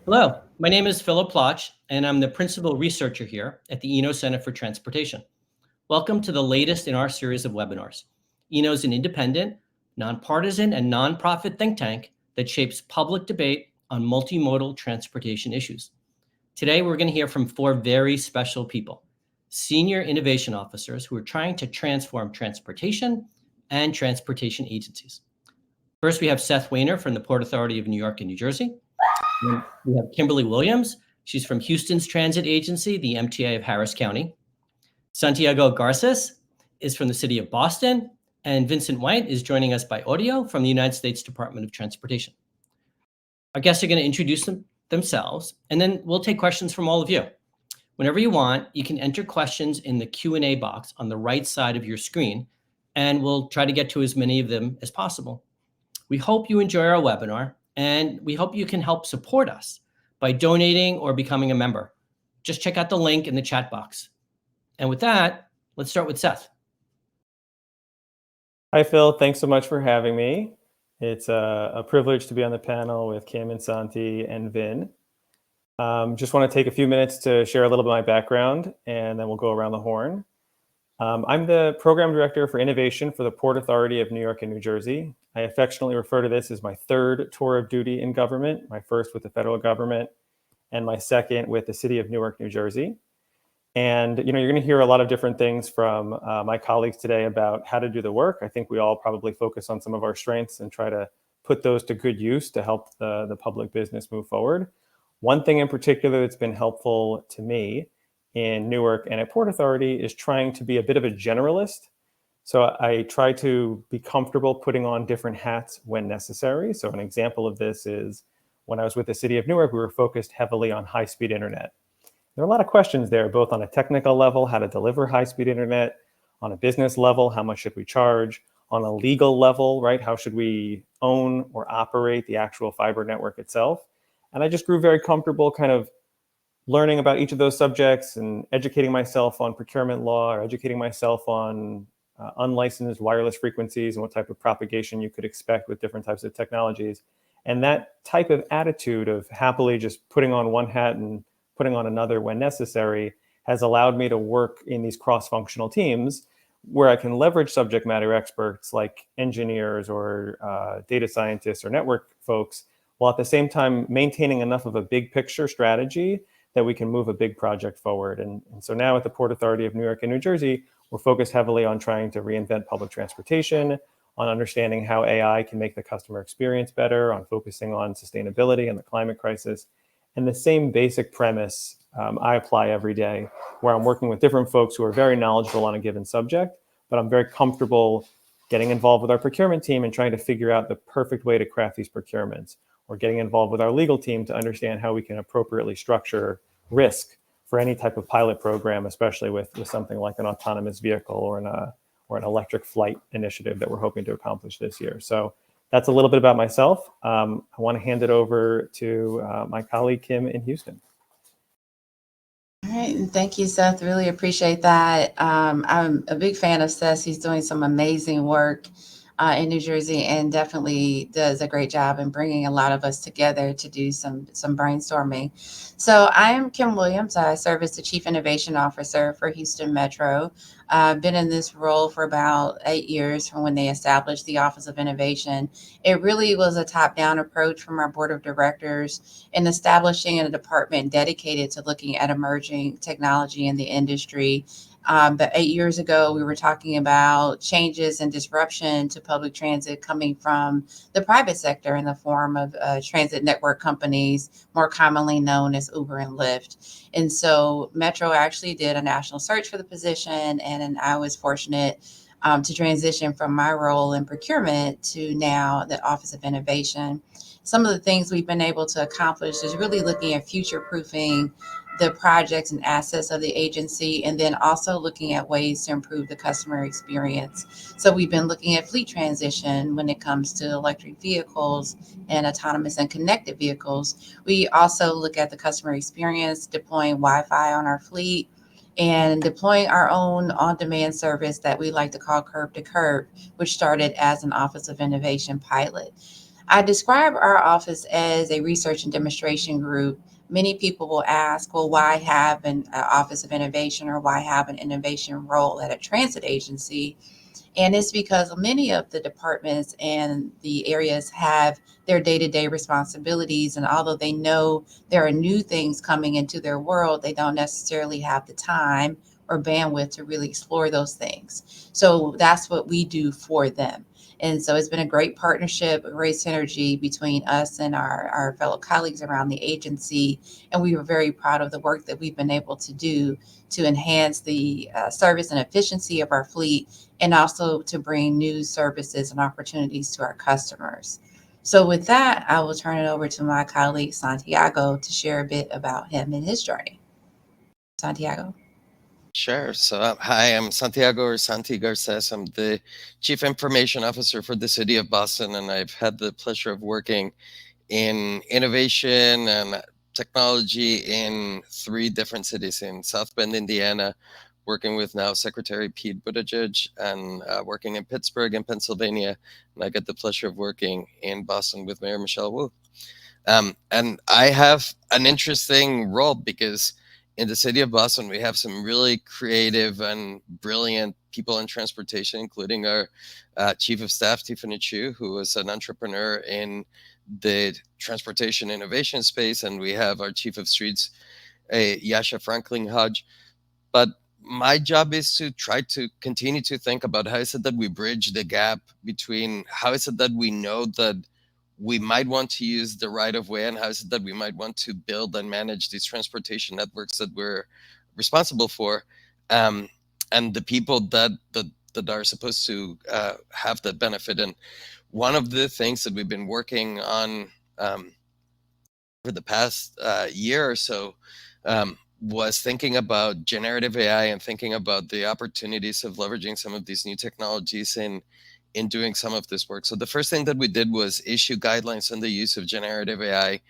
Hello, my name is Philip Plotch, and I'm the principal researcher here at the Eno Center for Transportation. Welcome to the latest in our series of webinars. Eno is an independent, nonpartisan, and nonprofit think tank that shapes public debate on multimodal transportation issues. Today, we're going to hear from four very special people, senior innovation officers who are trying to transform transportation and transportation agencies. First, we have Seth Weiner from the Port Authority of New York and New Jersey. And we have Kimberly Williams. She's from Houston's transit agency, the MTA of Harris County. Santiago Garces is from the city of Boston. And Vincent White is joining us by audio from the United States Department of Transportation. Our guests are going to introduce themselves, and then we'll take questions from all of you. Whenever you want, you can enter questions in the Q&A box on the right side of your screen, and we'll try to get to as many of them as possible. We hope you enjoy our webinar, and we hope you can help support us by donating or becoming a member. Just check out the link in the chat box. And with that, let's start with Seth. Hi, Phil. Thanks so much for having me. It's a privilege to be on the panel with Kim and Santi and Vin. Just want to take a few minutes to share a little bit of my background, and then we'll go around the horn. I'm the program director for innovation for the Port Authority of New York and New Jersey. I affectionately refer to this as my third tour of duty in government, my first with the federal government, and my second with the city of Newark, New Jersey. And you're going to hear a lot of different things from my colleagues today about how to do the work. I think we all probably focus on some of our strengths and try to put those to good use to help the public business move forward. One thing in particular that's been helpful to me in Newark and at Port Authority is trying to be a bit of a generalist. So I try to be comfortable putting on different hats when necessary. So an example of this is when I was with the city of Newark, we were focused heavily on high-speed internet. There are a lot of questions there, both on a technical level, how to deliver high-speed internet, on a business level, how much should we charge, on a legal level, right? How should we own or operate the actual fiber network itself? And I just grew very comfortable kind of learning about each of those subjects and educating myself on procurement law or educating myself on unlicensed wireless frequencies and what type of propagation you could expect with different types of technologies. And that type of attitude of happily just putting on one hat and putting on another when necessary has allowed me to work in these cross-functional teams where I can leverage subject matter experts like engineers or data scientists or network folks, while at the same time maintaining enough of a big picture strategy that we can move a big project forward. And so now at the Port Authority of New York and New Jersey, we're focused heavily on trying to reinvent public transportation, on understanding how AI can make the customer experience better, on focusing on sustainability and the climate crisis. And the same basic premise I apply every day, where I'm working with different folks who are very knowledgeable on a given subject, but I'm very comfortable getting involved with our procurement team and trying to figure out the perfect way to craft these procurements, or getting involved with our legal team to understand how we can appropriately structure risk for any type of pilot program, especially with something like an autonomous vehicle or an electric flight initiative that we're hoping to accomplish this year. So that's a little bit about myself. I want to hand it over to my colleague, Kim, in Houston. All right, and thank you, Seth. Really appreciate that. I'm a big fan of Seth. He's doing some amazing work in New Jersey and definitely does a great job in bringing a lot of us together to do some brainstorming. So I'm Kim Williams. I serve as the Chief Innovation Officer for Houston Metro. I've been in this role for about 8 years from when they established the Office of Innovation. It really was a top-down approach from our board of directors in establishing a department dedicated to looking at emerging technology in the industry. But 8 years ago, we were talking about changes and disruption to public transit coming from the private sector in the form of transit network companies, more commonly known as Uber and Lyft. And so Metro actually did a national search for the position, and I was fortunate to transition from my role in procurement to now the Office of Innovation. Some of the things we've been able to accomplish is really looking at future-proofing the projects and assets of the agency, and then also looking at ways to improve the customer experience. So we've been looking at fleet transition when it comes to electric vehicles and autonomous and connected vehicles. We also look at the customer experience, deploying Wi-Fi on our fleet, and deploying our own on-demand service that we like to call Curb to Curb, which started as an Office of Innovation pilot. I describe our office as a research and demonstration group. Many people will ask, well, why have an Office of Innovation, or why have an innovation role at a transit agency? And it's because many of the departments and the areas have their day to day responsibilities. And although they know there are new things coming into their world, they don't necessarily have the time or bandwidth to really explore those things. So that's what we do for them. And so it's been a great partnership, a great synergy between us and our fellow colleagues around the agency. And we were very proud of the work that we've been able to do to enhance the service and efficiency of our fleet, and also to bring new services and opportunities to our customers. So with that, I will turn it over to my colleague Santiago to share a bit about him and his journey. Santiago. Sure. So, hi, I'm Santiago, or Santi Garces. I'm the Chief Information Officer for the City of Boston, and I've had the pleasure of working in innovation and technology in 3 different cities: in South Bend, Indiana, working with now Secretary Pete Buttigieg, and working in Pittsburgh in Pennsylvania. And I get the pleasure of working in Boston with Mayor Michelle Wu. And I have an interesting role because in the city of Boston, we have some really creative and brilliant people in transportation, including our chief of staff, Tiffany Chu, who is an entrepreneur in the transportation innovation space. And we have our chief of streets, Yasha Franklin Hodge. But my job is to try to continue to think about how is it that we bridge the gap between how is it that we know that we might want to use the right of way, and how is it that we might want to build and manage these transportation networks that we're responsible for, and the people that are supposed to have that benefit. And one of the things that we've been working on for the past year or so was thinking about generative AI and thinking about the opportunities of leveraging some of these new technologies in doing some of this work. So the first thing that we did was issue guidelines on the use of generative AI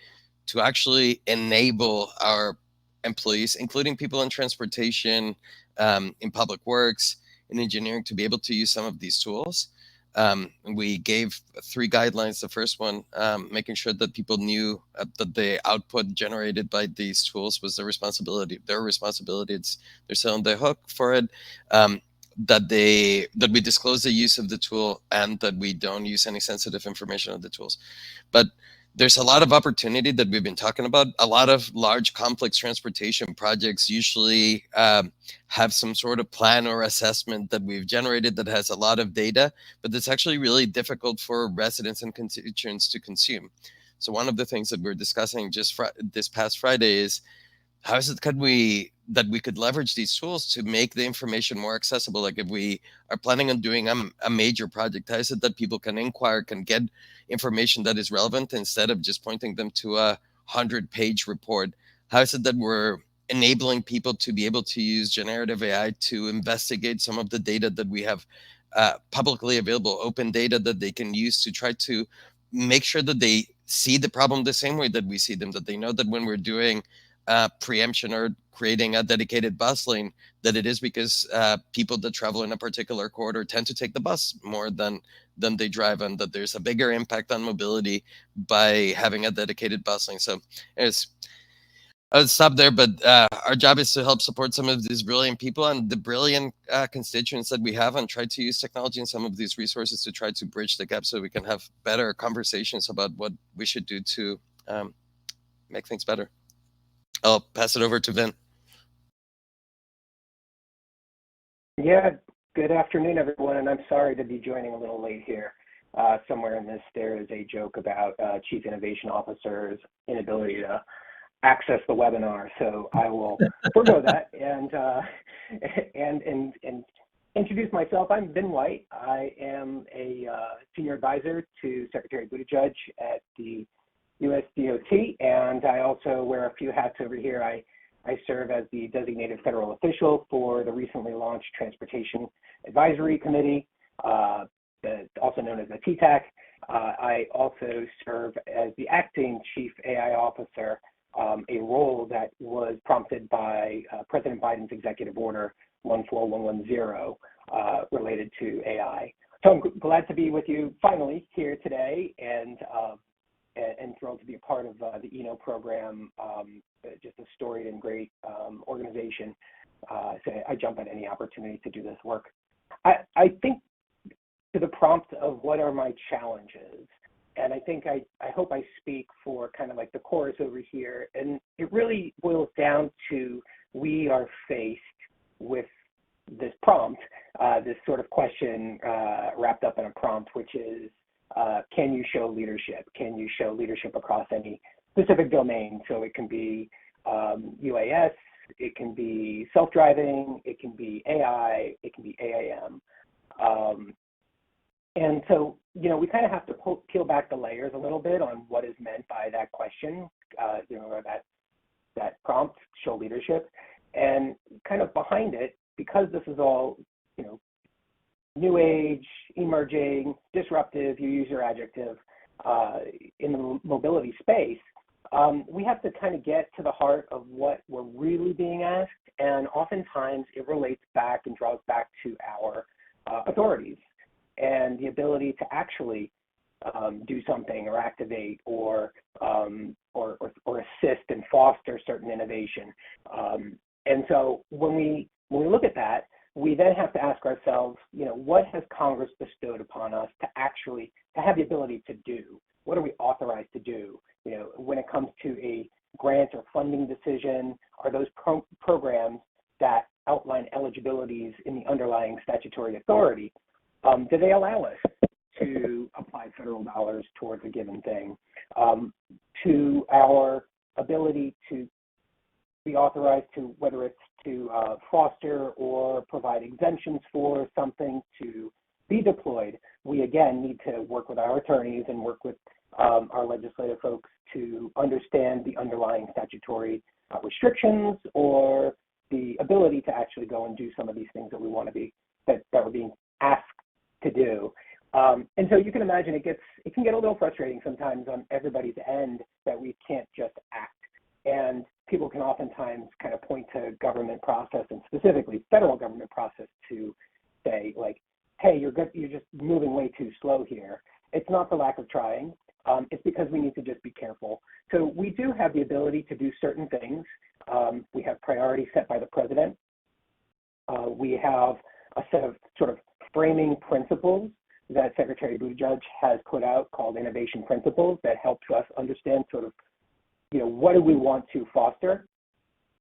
to actually enable our employees, including people in transportation, in public works, in engineering, to be able to use some of these tools. We gave 3 guidelines. The first one, making sure that people knew that the output generated by these tools was their responsibility. They're still on the hook for it. That we disclose the use of the tool, and that we don't use any sensitive information on the tools. But there's a lot of opportunity that we've been talking about. A lot of large, complex transportation projects usually have some sort of plan or assessment that we've generated that has a lot of data, but it's actually really difficult for residents and constituents to consume. So one of the things that we're discussing just this past Friday is how is it that we could leverage these tools to make the information more accessible? Like if we are planning on doing a major project, how is it that people can inquire, can get information that is relevant instead of just pointing them to a 100-page report? How is it that we're enabling people to be able to use generative AI to investigate some of the data that we have publicly available, open data that they can use to try to make sure that they see the problem the same way that we see them, that they know that when we're doing preemption or creating a dedicated bus lane, that it is because people that travel in a particular corridor tend to take the bus more than they drive, and that there's a bigger impact on mobility by having a dedicated bus lane. So I would stop there, but our job is to help support some of these brilliant people and the brilliant constituents that we have, and try to use technology and some of these resources to try to bridge the gap so we can have better conversations about what we should do to make things better. I'll pass it over to Vin. Yeah, good afternoon, everyone, and I'm sorry to be joining a little late here. Somewhere in this, there is a joke about Chief Innovation Officer's inability to access the webinar, so I will forego that and introduce myself. I'm Vin White. I am a senior advisor to Secretary Buttigieg at the US DOT, and I also wear a few hats over here. I serve as the designated federal official for the recently launched Transportation Advisory Committee, also known as the TTAC. I also serve as the acting Chief AI Officer, a role that was prompted by President Biden's Executive Order 14110 related to AI. So I'm glad to be with you finally here today, and thrilled to be a part of the program. Just a storied and great organization. So I jump at any opportunity to do this work. I think to the prompt of what are my challenges, and I think I hope I speak for kind of like the chorus over here, and it really boils down to we are faced with this prompt, this sort of question wrapped up in a prompt, which is, can you show leadership? Can you show leadership across any specific domain? So it can be UAS, it can be self-driving, it can be AI, it can be AAM. And so, we kind of have to peel back the layers a little bit on what is meant by that question, or that prompt, show leadership. And kind of behind it, because this is all, new age, emerging, disruptive, you use your adjective, in the mobility space, we have to kind of get to the heart of what we're really being asked. And oftentimes it relates back and draws back to our authorities and the ability to actually do something or activate or assist and foster certain innovation. And so when we look at that, we then have to ask ourselves, what has Congress bestowed upon us to have the ability to do? What are we authorized to do? When it comes to a grant or funding decision, are those programs that outline eligibilities in the underlying statutory authority? Do they allow us to apply federal dollars towards a given thing? To our ability to be authorized to, whether it's to foster or provide exemptions for something to be deployed, we again need to work with our attorneys and work with our legislative folks to understand the underlying statutory restrictions or the ability to actually go and do some of these things that we want to be, that we're being asked to do. And so you can imagine it can get a little frustrating sometimes on everybody's end that we can't just act. And people can oftentimes kind of point to government process and specifically federal government process to say like, hey, you're just moving way too slow here. It's not for lack of trying. It's because we need to just be careful. So we do have the ability to do certain things. We have priorities set by the president. We have a set of sort of framing principles that Secretary Buttigieg has put out called innovation principles that helps us understand sort of, what do we want to foster?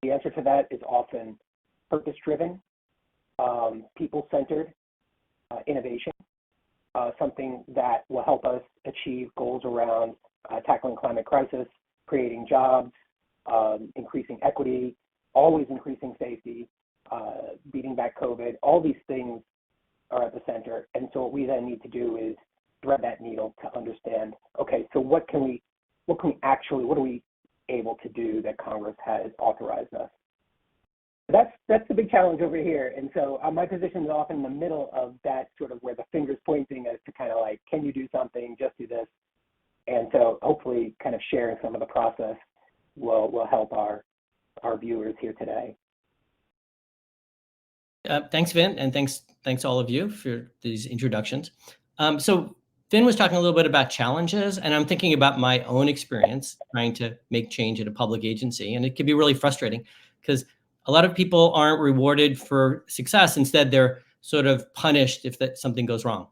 The answer to that is often purpose-driven, people-centered innovation, something that will help us achieve goals around tackling climate crisis, creating jobs, increasing equity, always increasing safety, beating back COVID. All these things are at the center. And so what we then need to do is thread that needle to understand, okay, so what are we able to do that Congress has authorized us? That's the big challenge over here. And so my position is often in the middle of that, sort of where the finger's pointing as to kind of like, can you do something, just do this? And so hopefully kind of sharing some of the process will help our viewers here today. Thanks, Vin, and thanks all of you for these introductions. So Vin was talking a little bit about challenges, and I'm thinking about my own experience trying to make change at a public agency, and it can be really frustrating because a lot of people aren't rewarded for success. Instead, they're sort of punished if something goes wrong.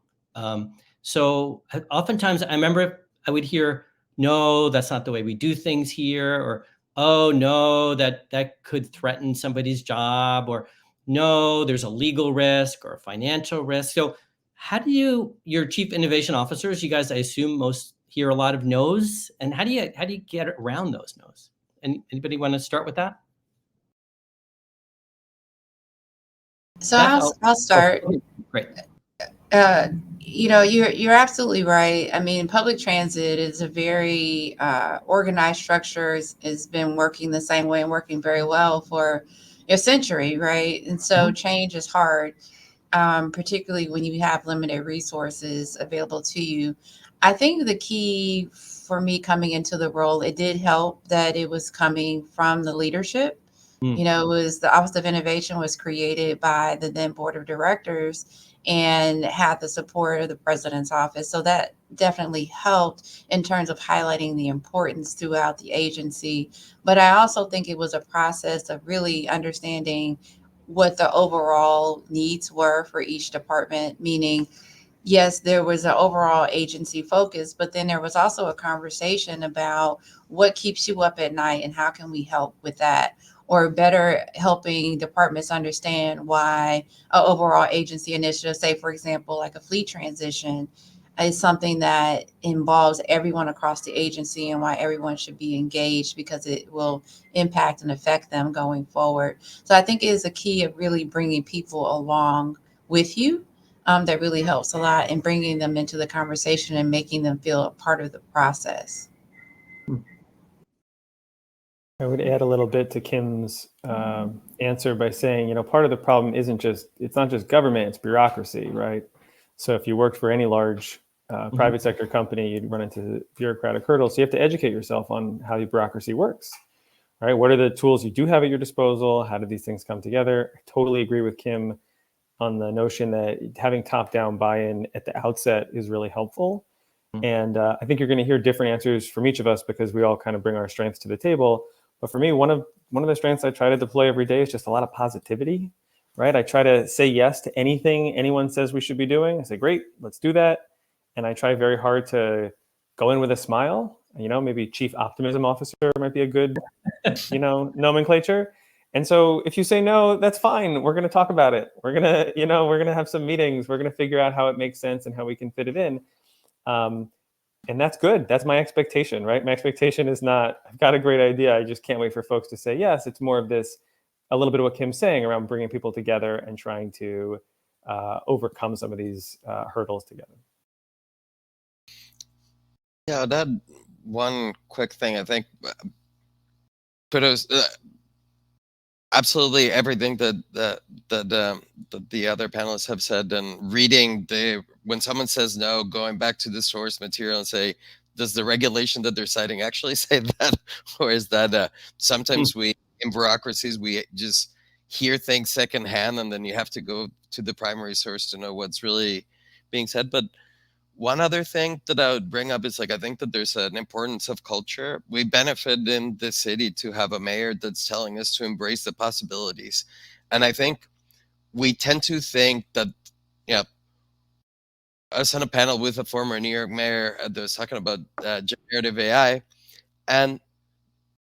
So oftentimes, I remember I would hear, "No, that's not the way we do things here," or "Oh no, that could threaten somebody's job," or "No, there's a legal risk or a financial risk." So how do your chief innovation officers, you guys, I assume most hear a lot of no's, and how do you get around those no's? Anybody want to start with that? So Beth, I'll start. Great. You're absolutely right. I mean, public transit is a very organized structure. Has been working the same way and working very well for a century, right? And so change is hard, particularly when you have limited resources available to you. I think the key for me coming into the role, it did help that it was coming from the leadership. It was the Office of Innovation was created by the then board of directors. and had the support of the president's office. So that definitely helped in terms of highlighting the importance throughout the agency. But I also think it was a process of really understanding what the overall needs were for each department, meaning yes, there was an overall agency focus, but then there was also a conversation about what keeps you up at night and how can we help with that, or better helping departments understand why an overall agency initiative, say for example, like a fleet transition, is something that involves everyone across the agency and why everyone should be engaged because it will impact and affect them going forward. So I think it is a key of really bringing people along with you, that really helps a lot in bringing them into the conversation and making them feel a part of the process. I would add a little bit to Kim's answer by saying, you know, part of the problem it's not just government, it's bureaucracy, right? So if you worked for any large private sector company, you'd run into bureaucratic hurdles. So you have to educate yourself on how the bureaucracy works, right? What are the tools you do have at your disposal? How do these things come together? I totally agree with Kim on the notion that having top-down buy-in at the outset is really helpful. And I think you're going to hear different answers from each of us because we all kind of bring our strengths to the table. But for me, one of the strengths I try to deploy every day is just a lot of positivity, right? I try to say yes to anything anyone says we should be doing. I say, great, let's do that. And I try very hard to go in with a smile. You know, maybe chief optimism officer might be a good, nomenclature. And so if you say no, that's fine. We're going to talk about it. We're going to have some meetings. We're going to figure out how it makes sense and how we can fit it in. And that's good. That's my expectation, right? My expectation is not, I've got a great idea, I just can't wait for folks to say yes. It's more of this, a little bit of what Kim's saying around bringing people together and trying to overcome some of these hurdles together. Yeah, that one quick thing, I think kudos absolutely everything that the other panelists have said, and reading when someone says no, going back to the source material and say, does the regulation that they're citing actually say that, or is that sometimes we in bureaucracies we just hear things secondhand, and then you have to go to the primary source to know what's really being said. But one other thing that I would bring up is I think that there's an importance of culture. We benefit in the city to have a mayor that's telling us to embrace the possibilities. And I think we tend to think that, I was on a panel with a former New York mayor that was talking about generative AI. And,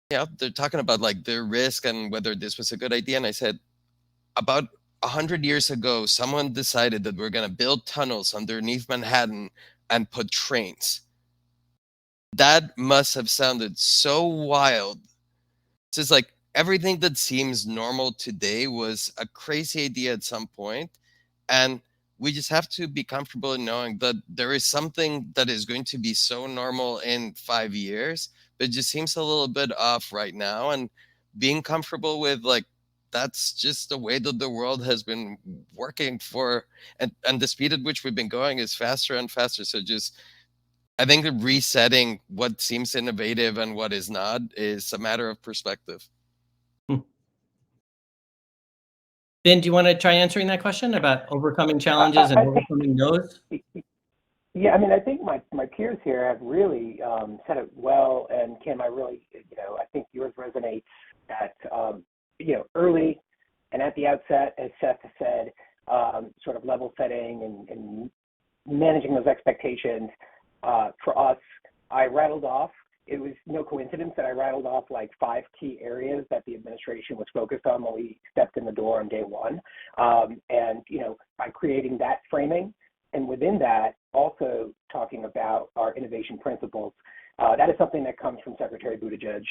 they're talking about the risk and whether this was a good idea. And I said, about 100 years ago, someone decided that we're going to build tunnels underneath Manhattan and put trains. That must have sounded so wild. It's just everything that seems normal today was a crazy idea at some point. And we just have to be comfortable in knowing that there is something that is going to be so normal in 5 years, but it just seems a little bit off right now. And being comfortable with that's just the way that the world has been working for, and the speed at which we've been going is faster and faster. So just, I think resetting what seems innovative and what is not is a matter of perspective. Ben, do you want to try answering that question about overcoming challenges and overcoming no's? Yeah, I mean, I think my peers here have really said it well, and Kim, I really, I think yours resonates at, early and at the outset, as Seth has said, sort of level setting and managing those expectations. For us, I rattled off, it was no coincidence that I rattled off 5 key areas that the administration was focused on when we stepped in the door on day one. And, by creating that framing, and within that, also talking about our innovation principles, that is something that comes from Secretary Buttigieg.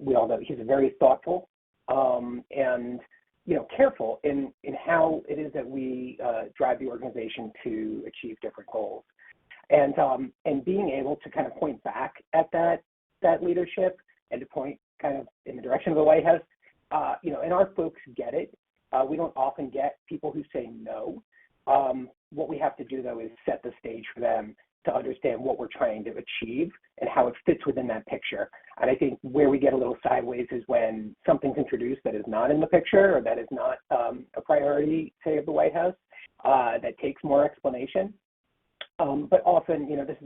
We all know he's very thoughtful and, careful in how it is that we drive the organization to achieve different goals. And being able to kind of point back at that leadership and to point kind of in the direction of the White House, and our folks get it. We don't often get people who say no. What we have to do, though, is set the stage for them to understand what we're trying to achieve and how it fits within that picture. And I think where we get a little sideways is when something's introduced that is not in the picture or that is not a priority, say, of the White House. that takes more explanation. But often, this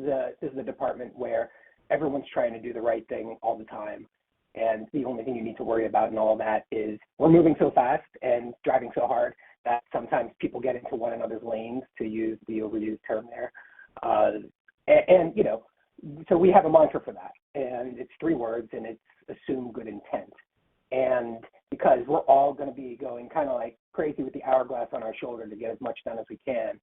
is a department where everyone's trying to do the right thing all the time. And the only thing you need to worry about in all that is we're moving so fast and driving so hard that sometimes people get into one another's lanes, to use the overused term there. So we have a mantra for that. And it's 3 words, and it's assume good intent. And because we're all going to be going kind of like crazy with the hourglass on our shoulder to get as much done as we can.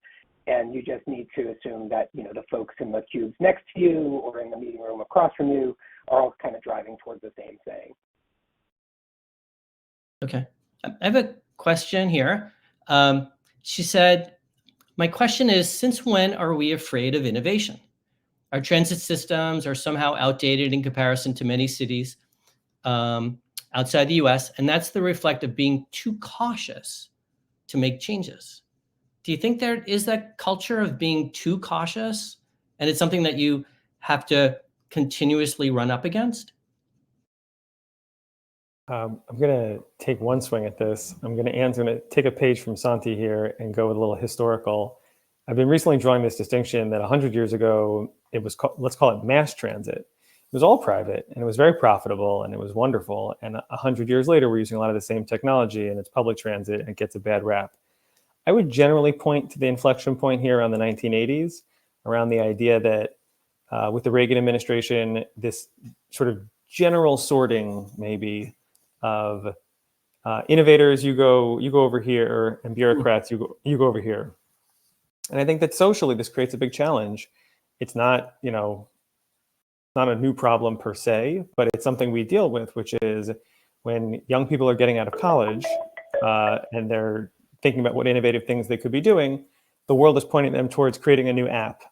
And you just need to assume that, the folks in the cubes next to you or in the meeting room across from you are all kind of driving towards the same thing. Okay. I have a question here. She said, my question is, since when are we afraid of innovation? Our transit systems are somehow outdated in comparison to many cities outside the US, and that's the reflect of being too cautious to make changes. Do you think there is that culture of being too cautious, and it's something that you have to continuously run up against? I'm going to take one swing at this. I'm going to take a page from Santi here and go with a little historical. I've been recently drawing this distinction that 100 years ago, it was let's call it mass transit. It was all private, and it was very profitable, and it was wonderful. And 100 years later, we're using a lot of the same technology, and it's public transit, and it gets a bad rap. I would generally point to the inflection point here around the 1980s, around the idea that with the Reagan administration, this sort of general sorting maybe of innovators, you go over here, and bureaucrats, you go over here. And I think that socially this creates a big challenge. It's not, not a new problem per se, but it's something we deal with, which is when young people are getting out of college and they're thinking about what innovative things they could be doing, the world is pointing them towards creating a new app.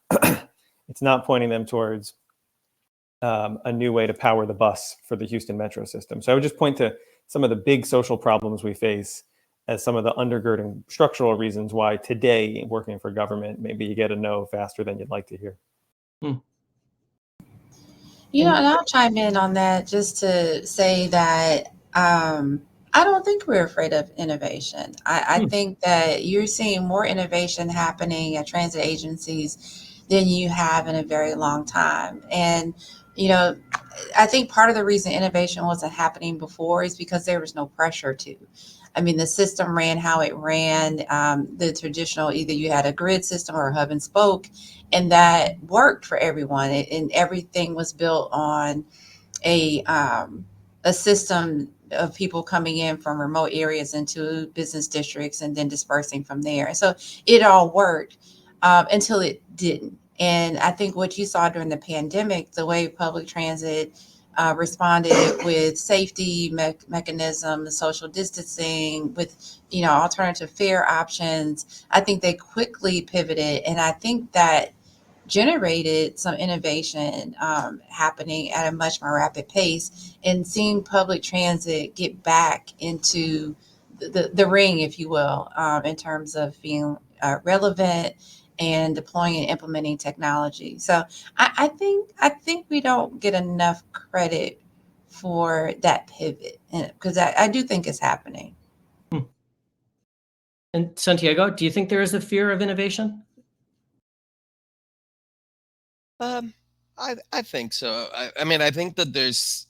It's not pointing them towards a new way to power the bus for the Houston metro system. So I would just point to some of the big social problems we face as some of the undergirding structural reasons why today, working for government, maybe you get a no faster than you'd like to hear. And I'll chime in on that just to say that I don't think we're afraid of innovation. I think that you're seeing more innovation happening at transit agencies than you have in a very long time. And, I think part of the reason innovation wasn't happening before is because there was no pressure to. I mean, the system ran how it ran. The traditional, either you had a grid system or a hub and spoke, and that worked for everyone. And everything was built on a system of people coming in from remote areas into business districts and then dispersing from there. And so it all worked until it didn't. And I think what you saw during the pandemic, the way public transit responded with safety mechanisms, social distancing, with alternative fare options, I think they quickly pivoted, and I think that generated some innovation happening at a much more rapid pace, and seeing public transit get back into the ring, if you will, in terms of being relevant and deploying and implementing technology. So I think we don't get enough credit for that pivot, because I do think it's happening. And Santiago, do you think there is a fear of innovation? I think so. I mean, I think that there's,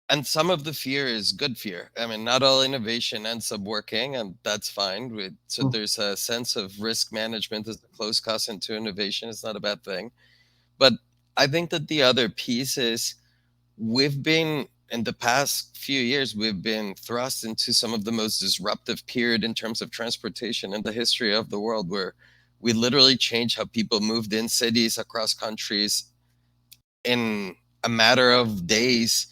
and some of the fear is good fear. I mean, not all innovation ends up working, and that's fine. So there's a sense of risk management as a close cousin to innovation. It's not a bad thing. But I think that the other piece is we've been, in the past few years, we've been thrust into some of the most disruptive period in terms of transportation in the history of the world, where we literally changed how people moved in cities across countries in a matter of days,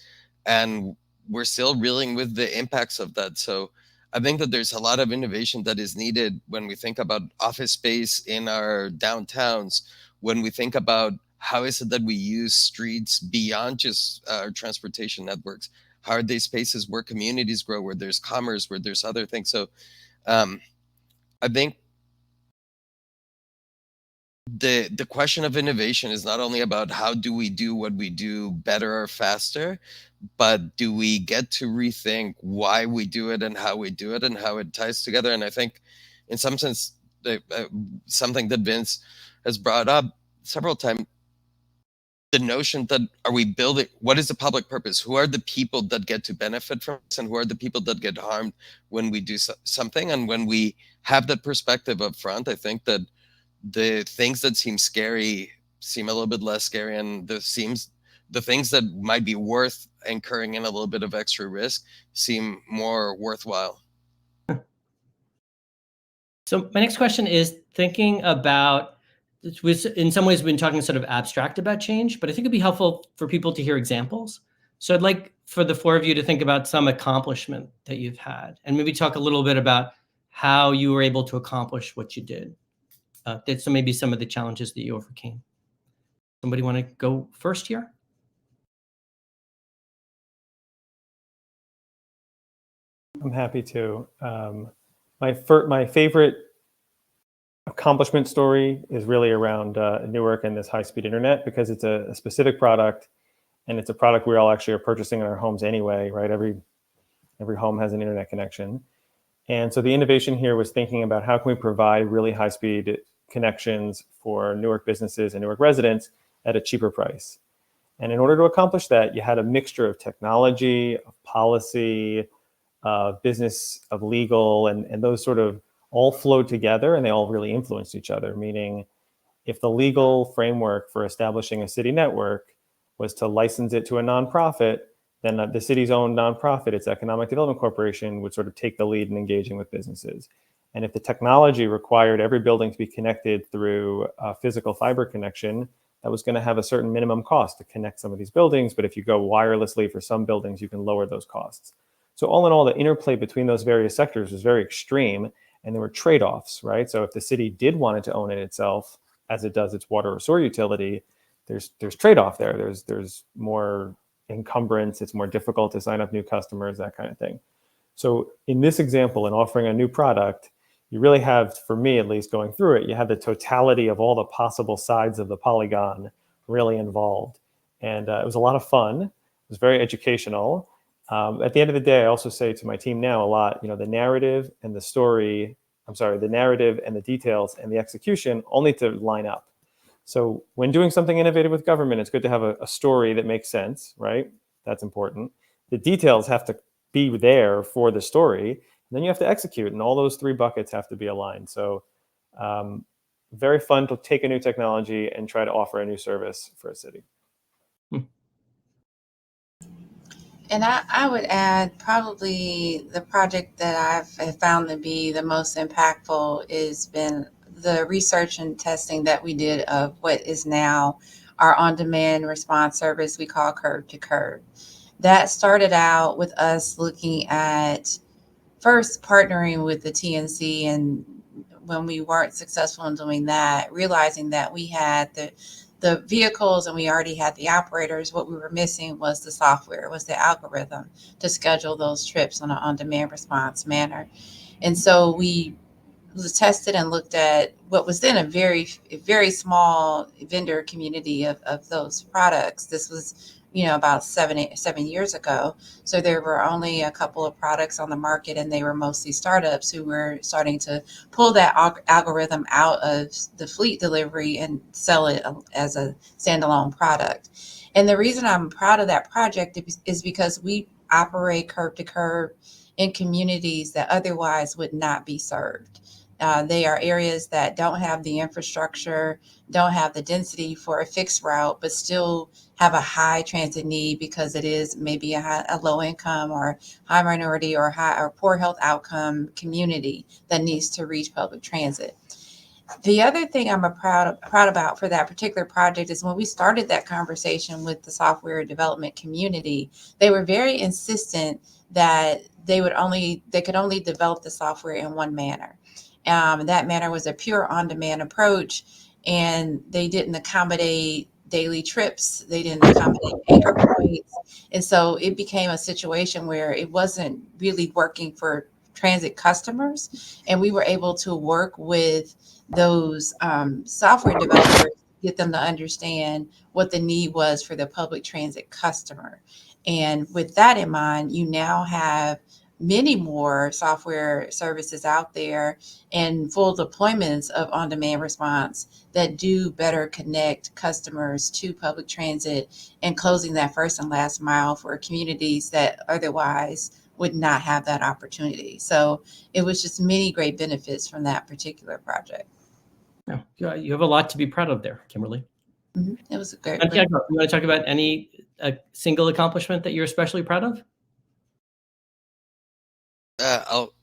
and we're still reeling with the impacts of that. So I think that there's a lot of innovation that is needed when we think about office space in our downtowns, when we think about how is it that we use streets beyond just our transportation networks. How are they spaces where communities grow, where there's commerce, where there's other things. So I think the question of innovation is not only about how do we do what we do better or faster, but do we get to rethink why we do it and how we do it and how it ties together. And I think in some sense something that Vince has brought up several times, the notion that are we building, what is the public purpose? Who are the people that get to benefit from this, and who are the people that get harmed when we do something? And when we have that perspective up front, I think that the things that seem scary seem a little bit less scary, and the things that might be worth incurring in a little bit of extra risk seem more worthwhile. So my next question is thinking about, in some ways, we've been talking sort of abstract about change, but I think it'd be helpful for people to hear examples. So I'd like for the four of you to think about some accomplishment that you've had, and maybe talk a little bit about how you were able to accomplish what you did. So maybe some of the challenges that you overcame. Somebody want to go first here? I'm happy to. My favorite accomplishment story is really around Newark and this high-speed internet, because it's a specific product, and it's a product we all actually are purchasing in our homes anyway, right? Every home has an internet connection. And so the innovation here was thinking about how can we provide really high-speed connections for Newark businesses and Newark residents at a cheaper price. And in order to accomplish that, you had a mixture of technology, of policy, of business, of legal, and those sort of all flowed together, and they all really influenced each other. Meaning, if the legal framework for establishing a city network was to license it to a nonprofit, then the city's own nonprofit, its Economic Development Corporation, would sort of take the lead in engaging with businesses. And if the technology required every building to be connected through a physical fiber connection, that was going to have a certain minimum cost to connect some of these buildings. But if you go wirelessly for some buildings, you can lower those costs. So all in all, the interplay between those various sectors was very extreme, and there were trade-offs, right? So if the city did want it to own it itself, as it does its water or sewer utility, there's trade-off there. There's more encumbrance. It's more difficult to sign up new customers, that kind of thing. So in this example, in offering a new product, you really have, for me at least, going through it, you have the totality of all the possible sides of the polygon really involved. And it was a lot of fun. It was very educational. At the end of the day, I also say to my team now a lot, the narrative and the story, the narrative and the details and the execution all need to line up. So when doing something innovative with government, it's good to have a story that makes sense, right? That's important. The details have to be there for the story, and then you have to execute, and all those three buckets have to be aligned. So very fun to take a new technology and try to offer a new service for a city. And I would add probably the project that I've found to be the most impactful has been the research and testing that we did of what is now our on-demand response service we call Curb to Curb. That started out with us looking at first partnering with the TNC, and when we weren't successful in doing that, realizing that we had the vehicles and we already had the operators. What we were missing was the software, was the algorithm to schedule those trips on an on-demand response manner. And so we tested and looked at what was then a very, very small vendor community of those products. This was, about 7 years ago. So there were only a couple of products on the market, and they were mostly startups who were starting to pull that algorithm out of the fleet delivery and sell it as a standalone product. And the reason I'm proud of that project is because we operate curb to curb in communities that otherwise would not be served. They are areas that don't have the infrastructure, don't have the density for a fixed route, but still have a high transit need because it is maybe a low income or high minority or poor health outcome community that needs to reach public transit. The other thing I'm proud about for that particular project is when we started that conversation with the software development community, they were very insistent that they could only develop the software in one manner. That manner was a pure on-demand approach, and they didn't accommodate daily trips. They didn't accommodate anchor points. And so it became a situation where it wasn't really working for transit customers. And we were able to work with those software developers, get them to understand what the need was for the public transit customer. And with that in mind, you now have many more software services out there and full deployments of on-demand response that do better connect customers to public transit and closing that first and last mile for communities that otherwise would not have that opportunity. So it was just many great benefits from that particular project. Yeah, you have a lot to be proud of there, Kimberly. It was a great. Santiago, you want to talk about any single accomplishment that you're especially proud of? I'll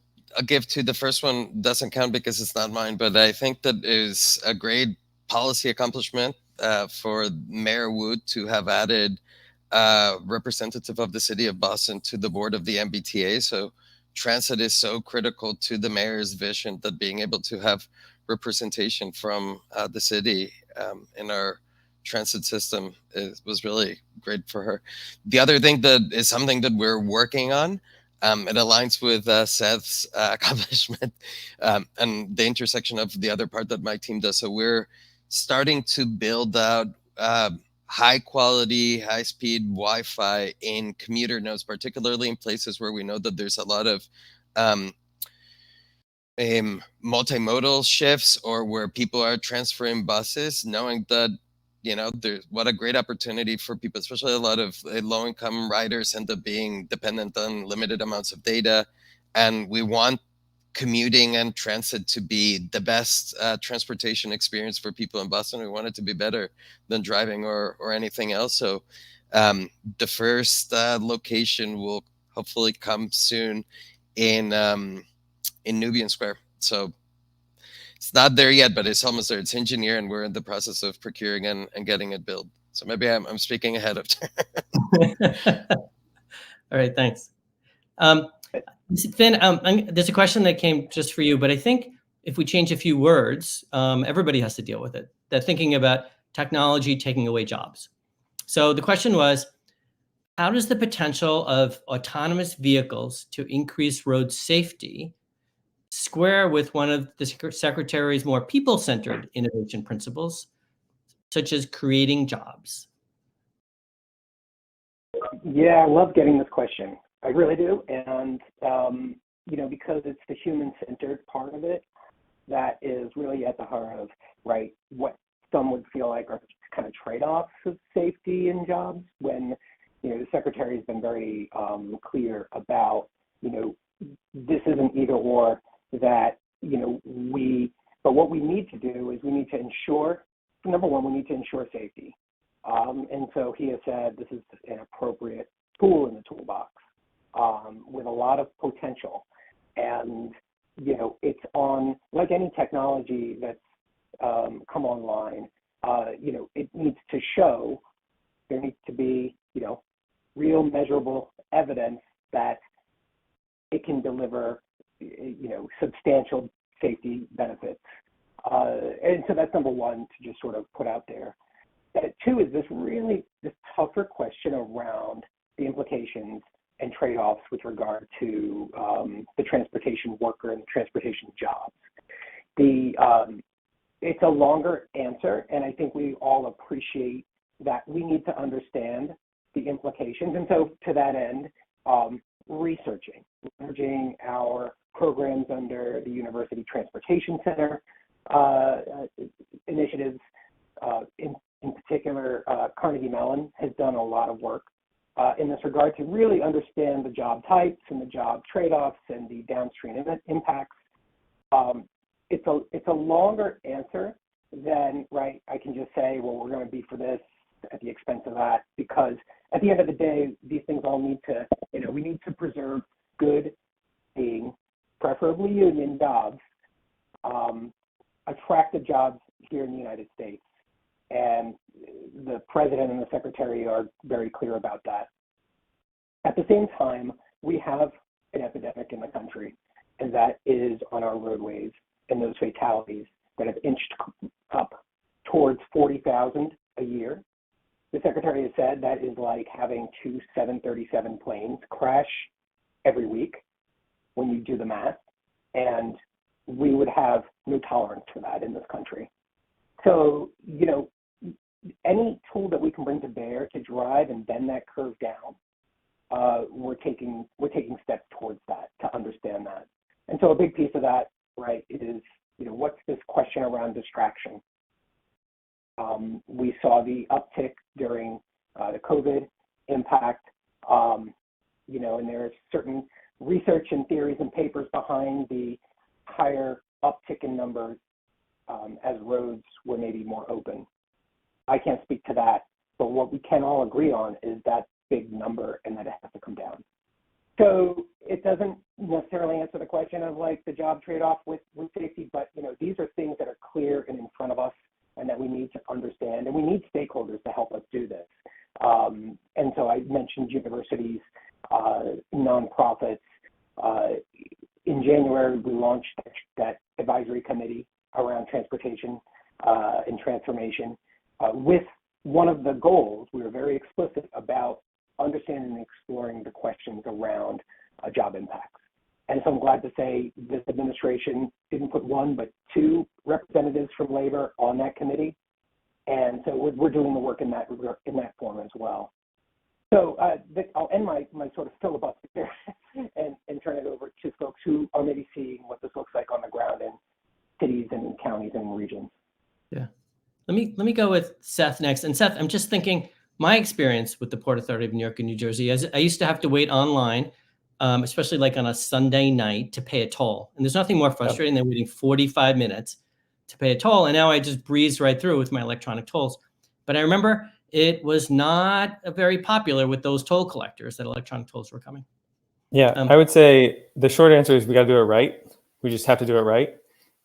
give to the first one, doesn't count because it's not mine, but I think that is a great policy accomplishment for Mayor Wood to have added a representative of the city of Boston to the board of the MBTA. So transit is so critical to the mayor's vision that being able to have representation from the city in our transit system was really great for her. The other thing that is something that we're working on, it aligns with Seth's accomplishment and the intersection of the other part that my team does. So we're starting to build out high quality, high speed Wi-Fi in commuter nodes, particularly in places where we know that there's a lot of multimodal shifts or where people are transferring buses, knowing that there's what a great opportunity for people, especially a lot of low-income riders end up being dependent on limited amounts of data. And we want commuting and transit to be the best transportation experience for people in Boston. We want it to be better than driving or anything else. So the first location will hopefully come soon in Nubian Square. So it's not there yet, but it's almost there. It's engineered, and we're in the process of procuring and getting it built. So maybe I'm speaking ahead of time. All right, thanks. Finn, there's a question that came just for you, but I think if we change a few words, everybody has to deal with it. That thinking about technology taking away jobs. So the question was, how does the potential of autonomous vehicles to increase road safety square with one of the Secretary's more people-centered innovation principles, such as creating jobs? Yeah, I love getting this question. I really do. And, because it's the human-centered part of it that is really at the heart of, right, what some would feel like are kind of trade-offs of safety in jobs when, the Secretary has been very clear about, this isn't either or, that, but what we need to do is we need to ensure, number one, we need to ensure safety. And so he has said this is an appropriate tool in the toolbox with a lot of potential. And, it's on, like any technology that's come online, it needs to show, there needs to be, real measurable evidence that it can deliver, substantial safety benefits. And so that's number one to just sort of put out there. Two is this tougher question around the implications and trade-offs with regard to the transportation worker and the transportation jobs. It's a longer answer, and I think we all appreciate that we need to understand the implications. And so to that end, researching our programs under the University Transportation Center initiatives. In particular, Carnegie Mellon has done a lot of work in this regard to really understand the job types and the job trade-offs and the downstream impacts. It's a longer answer than, right, I can just say, well, we're going to be for this at the expense of that, because at the end of the day, these things all need to, we need to preserve good paying, preferably union jobs, attractive jobs here in the United States. And the president and the secretary are very clear about that. At the same time, we have an epidemic in the country, and that is on our roadways and those fatalities that have inched up towards 40,000 a year. The secretary has said that is like having 2 737 planes crash every week when you do the math, and we would have no tolerance for that in this country. So, any tool that we can bring to bear to drive and bend that curve down we're taking steps towards that to understand that. And so a big piece of that, right, is, what's this question around distraction? We saw the uptick during the COVID impact, and there's certain research and theories and papers behind the higher uptick in numbers as roads were maybe more open. I can't speak to that, but what we can all agree on is that big number and that it has to come down. So it doesn't necessarily answer the question of like the job trade-off with safety, but these are things that are clear and in front of us and that we need to understand, and we need stakeholders to help us do this. And so I mentioned universities, nonprofits. In January, we launched that advisory committee around transportation and transformation with one of the goals. We were very explicit about understanding and exploring the questions around job impacts. And so I'm glad to say this administration didn't put one, but two representatives from labor on that committee. And so we're doing the work in that form as well. So I'll end my sort of filibuster there and turn it over to folks who are maybe seeing what this looks like on the ground in cities and counties and regions. Yeah. Let me go with Seth next. And Seth, I'm just thinking my experience with the Port Authority of New York and New Jersey, as I used to have to wait online, especially like on a Sunday night to pay a toll. And there's nothing more frustrating than waiting 45 minutes to pay a toll. And now I just breeze right through with my electronic tolls. But I remember it was not very popular with those toll collectors that electronic tolls were coming. Yeah, I would say the short answer is we got to do it right. We just have to do it right.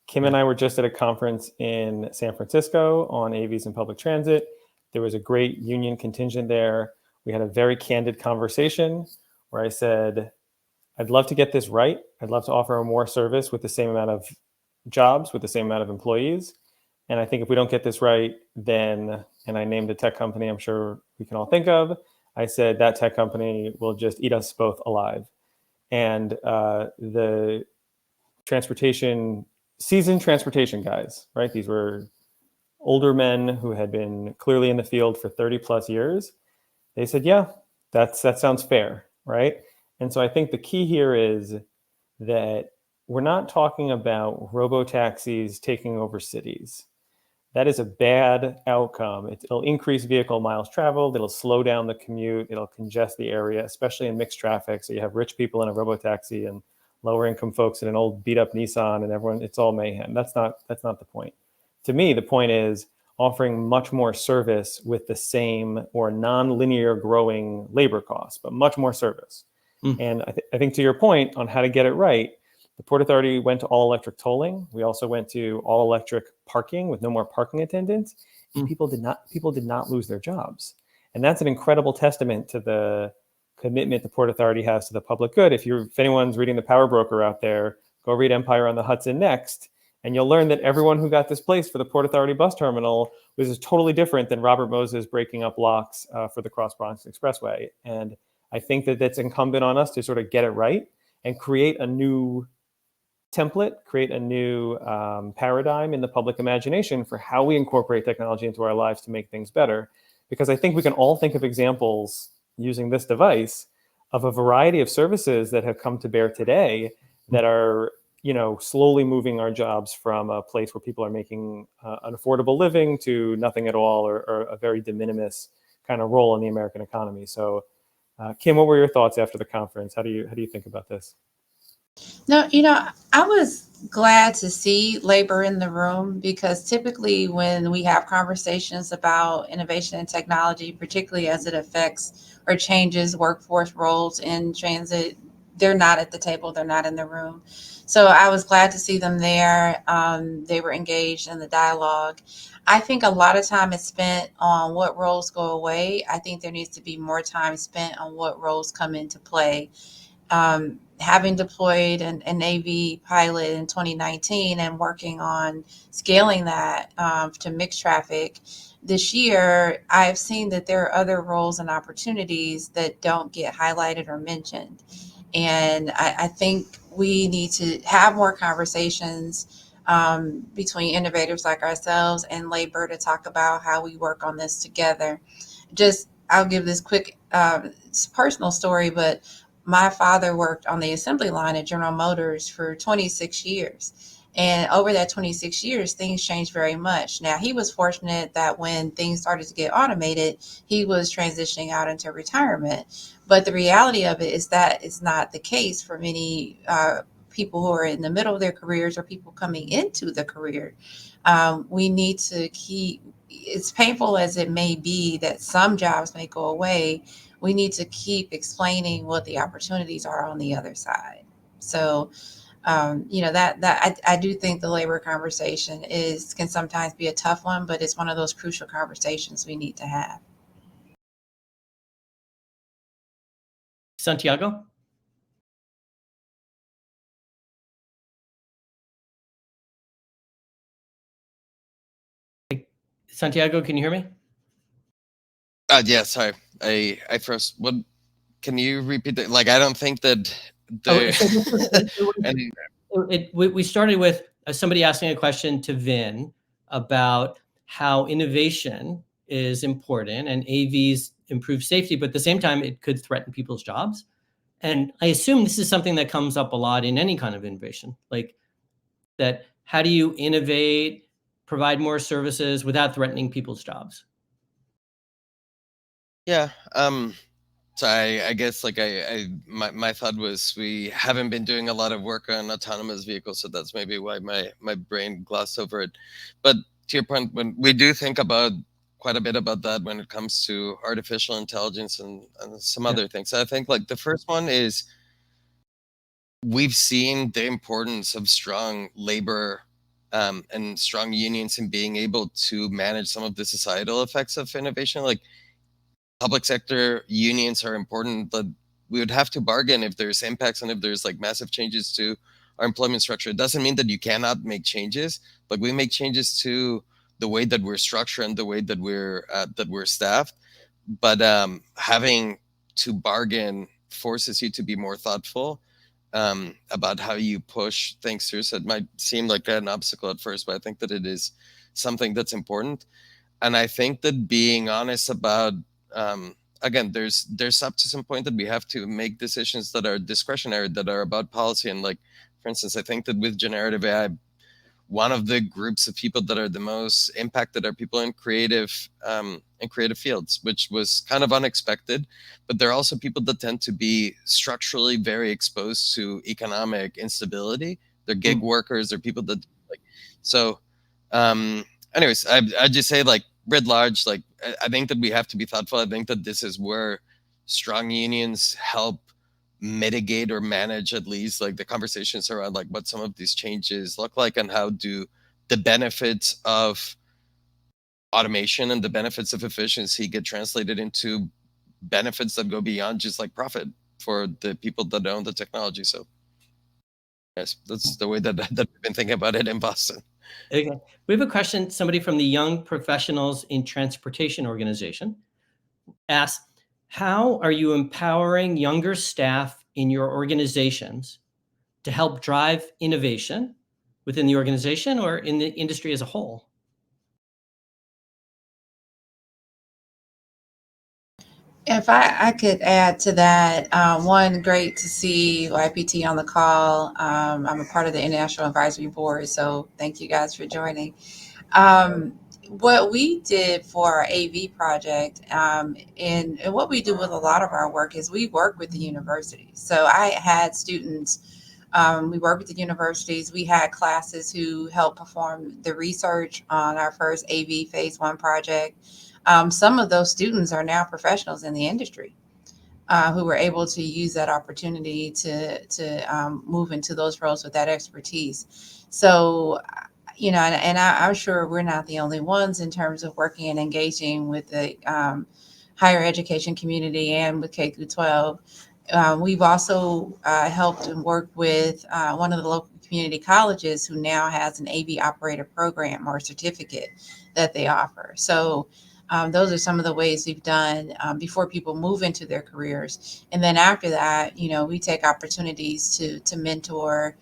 Kim and I were just at a conference in San Francisco on AVs and public transit. There was a great union contingent there. We had a very candid conversation where I said, I'd love to get this right. I'd love to offer more service with the same amount of jobs, with the same amount of employees. And I think if we don't get this right, then, and I named a tech company I'm sure we can all think of, I said that tech company will just eat us both alive. And the seasoned transportation guys, right? These were older men who had been clearly in the field for 30 plus years. They said, yeah, that sounds fair, right? And so I think the key here is that we're not talking about robo-taxis taking over cities. That is a bad outcome. It'll increase vehicle miles traveled. It'll slow down the commute. It'll congest the area, especially in mixed traffic. So you have rich people in a robo-taxi and lower income folks in an old beat up Nissan, and everyone, it's all mayhem. That's not the point. To me, the point is offering much more service with the same or non-linear growing labor costs, but much more service. And I think to your point on how to get it right, the Port Authority went to all electric tolling. We also went to all electric parking with no more parking attendants. And people did not lose their jobs. And that's an incredible testament to the commitment the Port Authority has to the public good. If anyone's reading The Power Broker out there, go read Empire on the Hudson next, and you'll learn that everyone who got displaced for the Port Authority bus terminal was totally different than Robert Moses breaking up locks for the Cross Bronx Expressway. And I think that it's incumbent on us to sort of get it right and create a new template, create a new paradigm in the public imagination for how we incorporate technology into our lives to make things better. Because I think we can all think of examples using this device of a variety of services that have come to bear today that are, slowly moving our jobs from a place where people are making an affordable living to nothing at all, or a very de minimis kind of role in the American economy. So, Kim, what were your thoughts after the conference? How do you think about this? No, I was glad to see labor in the room, because typically when we have conversations about innovation and technology, particularly as it affects or changes workforce roles in transit, they're not at the table, they're not in the room. So I was glad to see them there. They were engaged in the dialogue. I think a lot of time is spent on what roles go away. I think there needs to be more time spent on what roles come into play. Having deployed an AV pilot in 2019 and working on scaling that to mixed traffic this year, I've seen that there are other roles and opportunities that don't get highlighted or mentioned. And I think we need to have more conversations between innovators like ourselves and labor to talk about how we work on this together. I'll give this quick personal story, but my father worked on the assembly line at General Motors for 26 years. And over that 26 years, things changed very much. Now, he was fortunate that when things started to get automated, he was transitioning out into retirement. But the reality of it is that it's not the case for many people who are in the middle of their careers or people coming into the career. We need to keep, as painful as it may be that some jobs may go away, we need to keep explaining what the opportunities are on the other side. So, that I do think the labor conversation can sometimes be a tough one, but it's one of those crucial conversations we need to have. Santiago? Santiago, can you hear me? Yeah, sorry. I first, what, can you repeat that? Like, I don't think that We started with somebody asking a question to Vin about how innovation is important and AVs improve safety, but at the same time, it could threaten people's jobs. And I assume this is something that comes up a lot in any kind of innovation, like that. How do you innovate, provide more services without threatening people's jobs? Yeah. So I guess like my thought was we haven't been doing a lot of work on autonomous vehicles, so that's maybe why my brain glossed over it. But to your point, when we do think about quite a bit about that when it comes to artificial intelligence and some other things. I think like the first one is we've seen the importance of strong labor and strong unions in being able to manage some of the societal effects of innovation. Like public sector unions are important, but we would have to bargain if there's impacts and if there's like massive changes to our employment structure. It doesn't mean that you cannot make changes, but we make changes to the way that we're structured and the way that we're staffed. But having to bargain forces you to be more thoughtful about how you push things through. So it might seem like an obstacle at first, but I think that it is something that's important. And I think that being honest about again, there's up to some point that we have to make decisions that are discretionary, that are about policy. And like, for instance, I think that with generative AI, one of the groups of people that are the most impacted are people in creative fields, which was kind of unexpected. But there are also people that tend to be structurally very exposed to economic instability. They're gig workers, they're people that like so. Anyways, I just say like writ large, like I think that we have to be thoughtful. I think that this is where strong unions help mitigate or manage at least like the conversations around like what some of these changes look like and how do the benefits of automation and the benefits of efficiency get translated into benefits that go beyond just like profit for the people that own the technology. So yes, that's the way that we've been thinking about it in Boston. Okay. We have a question. Somebody from the Young Professionals in Transportation organization asks, how are you empowering younger staff in your organizations to help drive innovation within the organization or in the industry as a whole? If I could add to that, one, great to see YPT on the call. I'm a part of the International Advisory Board, so thank you guys for joining. What we did for our AV project, and what we do with a lot of our work is we work with the universities. So I had students, we work with the universities. We had classes who helped perform the research on our first AV phase 1 project. Some of those students are now professionals in the industry who were able to use that opportunity to move into those roles with that expertise. So, I'm sure we're not the only ones in terms of working and engaging with the higher education community and with K through 12. We've also helped and worked with one of the local community colleges who now has an AV operator program or certificate that they offer. So those are some of the ways we've done before people move into their careers. And then after that, we take opportunities to mentor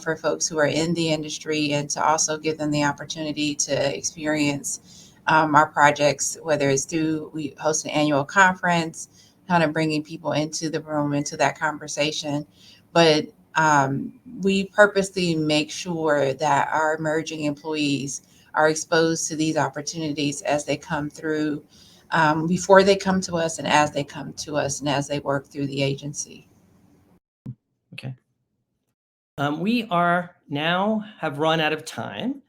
for folks who are in the industry and to also give them the opportunity to experience our projects, whether it's through, we host an annual conference, kind of bringing people into the room, into that conversation. But we purposely make sure that our emerging employees are exposed to these opportunities as they come through, before they come to us and as they come to us and as they work through the agency. Okay. We are now have run out of time.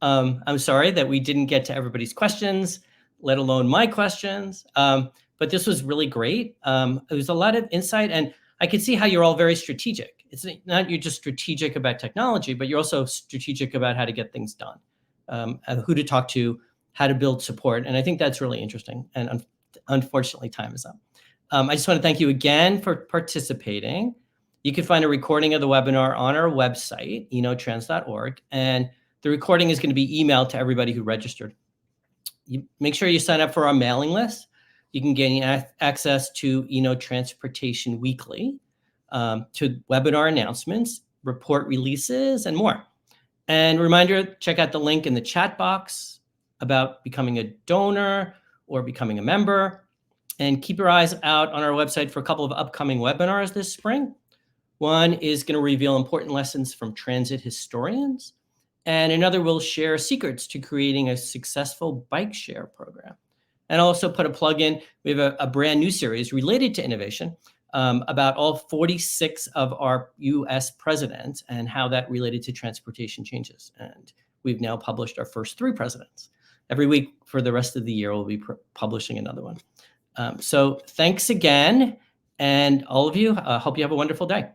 I'm sorry that we didn't get to everybody's questions, let alone my questions. But this was really great. It was a lot of insight, and I could see how you're all very strategic. It's not you're just strategic about technology, but you're also strategic about how to get things done, who to talk to, how to build support. And I think that's really interesting. And unfortunately, time is up. I just want to thank you again for participating. You can find a recording of the webinar on our website, innotrans.org, and the recording is going to be emailed to everybody who registered. You make sure you sign up for our mailing list. You can gain access to Transportation Weekly, to webinar announcements, report releases, and more. And reminder, check out the link in the chat box about becoming a donor or becoming a member. And keep your eyes out on our website for a couple of upcoming webinars this spring. One is going to reveal important lessons from transit historians, and another will share secrets to creating a successful bike share program. And I'll also put a plug in. We have a brand new series related to innovation about all 46 of our US presidents and how that related to transportation changes. And we've now published our first 3 presidents. Every week for the rest of the year, we'll be publishing another one. So thanks again. And all of you, hope you have a wonderful day.